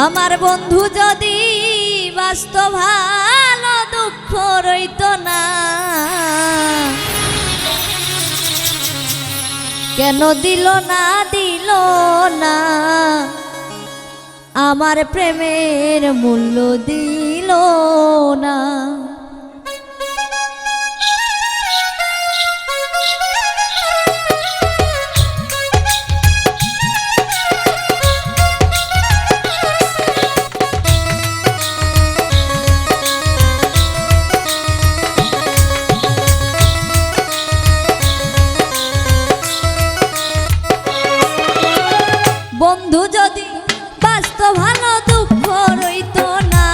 আমার বন্ধু যদি বাসত ভালো দুঃখ রইত না, কেন দিল না আমার প্রেমের মূল্য দিল না। বন্ধু যদি বাসত ভালো দুঃখ রইত না,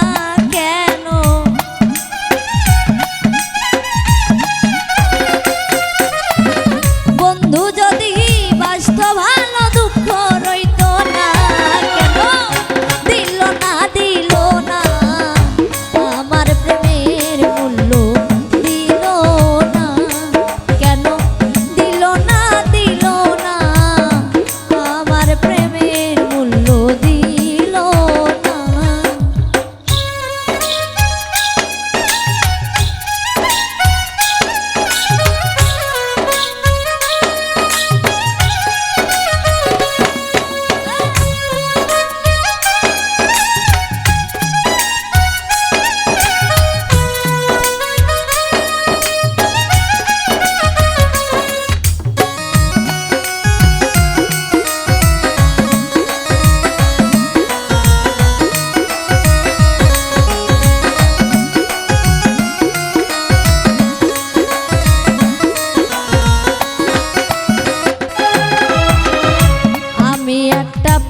কেন বন্ধু যদি বাসত ভালো দুঃখ রইত না, কেন দিল না আমার প্রেমের মূল্য দিল না, কেন দিল না আমার প্রেমের মূল্য দিল না।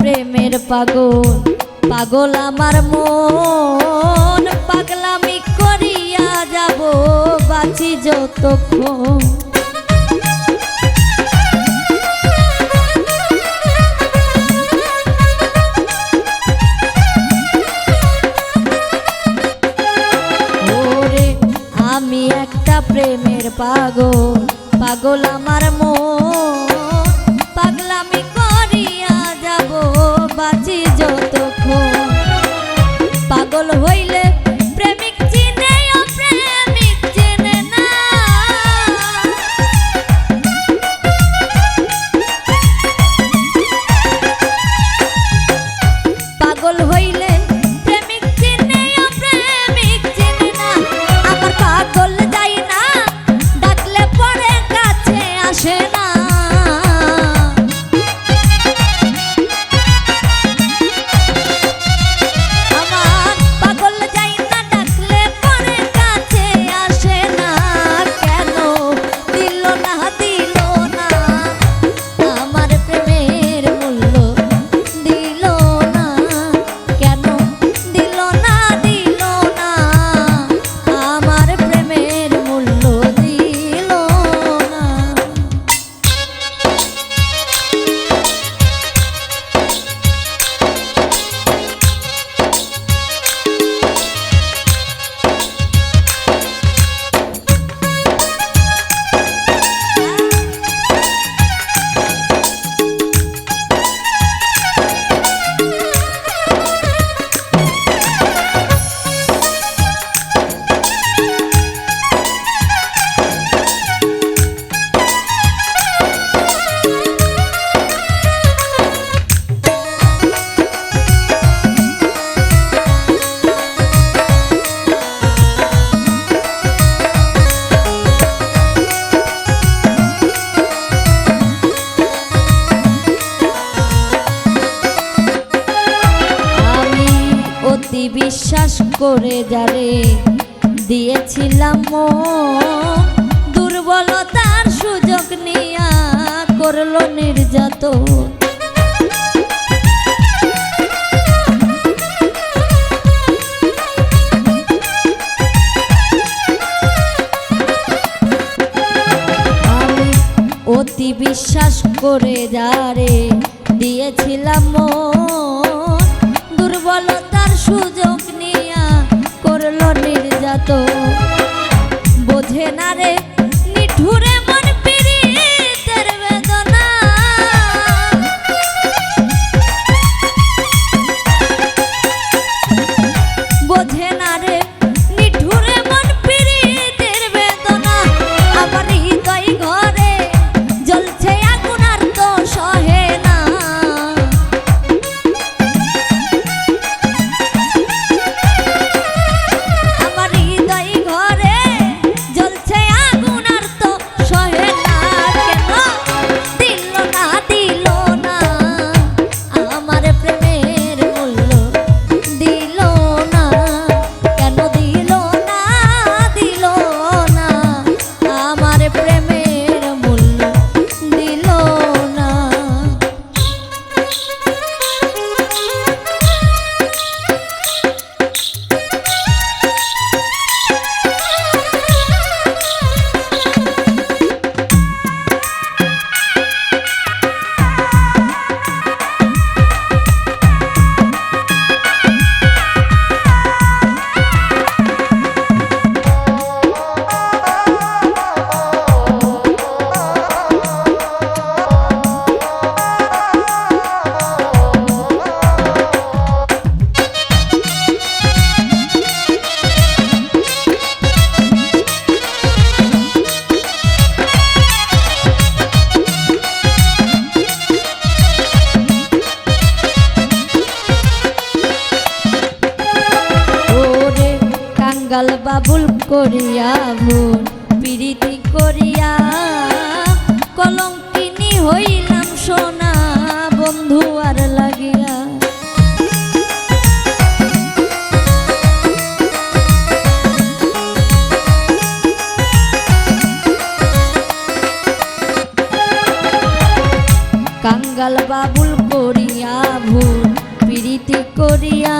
প্রেমের পাগল আমার মন, পাগলামি করিয়া যাব বাঁচি যতক্ষণ। ওরে আমি একটা প্রেমের পাগল আমার মন, পাগলামি করিয়া যাব বাঁচি যতক্ষণ। পাগল হইলে প্রেমিক চিনে প্রেমিক চেনে না, পাগল হইলে প্রেমিক চিনে প্রেমিক চেনে না। আমার পাগল যাই না, ডাকলে পরে কাছে আসে না। বিশ্বাস করে যারে দিয়েছিলাম মন, দুর্বলতার সুযোগ নিয়া করলো নির্যাতন। আমি অতি বিশ্বাস করে যারে দিয়েছিলাম মন, দুর্বলতার সুযোগ নিয়া করলো নির্যাতন। বোঝে না রে নিঠুরে মন পীড়িতের বেদনা, কাঙ্গাল বাবুল করিয়া ভুল প্রীতি করিয়া কলঙ্কিনী হইলাম সোনা বন্ধু আর লাগিয়া। কাঙ্গাল বাবুল করিয়া ভুল প্রীতি করিয়া